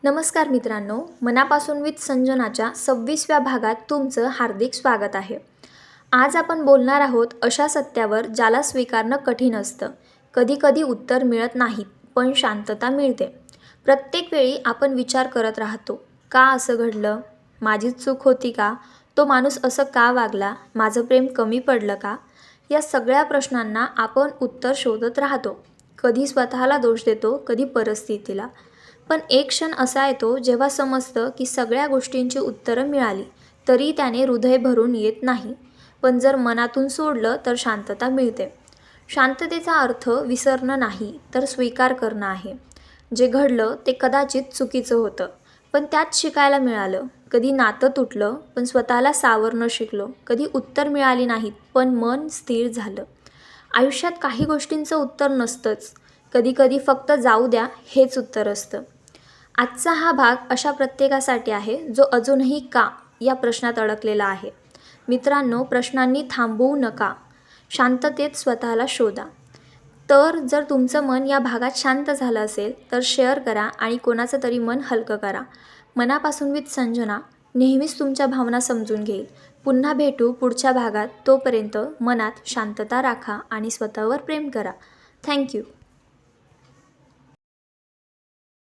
नमस्कार मित्रांनो, मनापासून विथ संजनाच्या 26व्या भागात तुमचं हार्दिक स्वागत आहे. आज आपण बोलणार आहोत अशा सत्यावर ज्याला स्वीकारणं कठीण असतं. कधी उत्तर मिळत नाहीत, पण शांतता मिळते. प्रत्येक वेळी आपण विचार करत राहतो, का असं घडलं? माझीच चूक होती का? तो माणूस असं का वागला? माझं प्रेम कमी पडलं का? या सगळ्या प्रश्नांना आपण उत्तर शोधत राहतो. कधी स्वतःला दोष देतो, कधी परिस्थितीला. पण एक क्षण असा येतो जेव्हा समजतं की सगळ्या गोष्टींची उत्तरं मिळाली तरी त्याने हृदय भरून येत नाही. पण जर मनातून सोडलं तर शांतता मिळते. शांततेचा अर्थ विसरणं नाही तर स्वीकार करणं आहे. जे घडलं ते कदाचित चुकीचं होतं, पण त्यात शिकायला मिळालं. कधी नातं तुटलं पण स्वतःला सावरणं शिकलो. कधी उत्तर मिळाली नाहीत पण मन स्थिर झालं. आयुष्यात काही गोष्टींचं उत्तर नसतंच. कधी फक्त जाऊ द्या हेच उत्तर असतं. आजचा हा भाग अशा प्रत्येकासाठी आहे जो अजूनही का या प्रश्नात अडकलेला आहे. मित्रांनो, प्रश्नांनी थांबवू नका. शांततेत स्वतःला शोधा. तर जर तुमचं मन या भागात शांत झालं असेल तर शेअर करा आणि कोणाचं तरी मन हलकं करा. मनापासून विथ संजना नेहमीच तुमच्या भावना समजून घेईल. पुन्हा भेटू पुढच्या भागात. तोपर्यंत मनात शांतता राखा आणि स्वतःवर प्रेम करा. थँक्यू.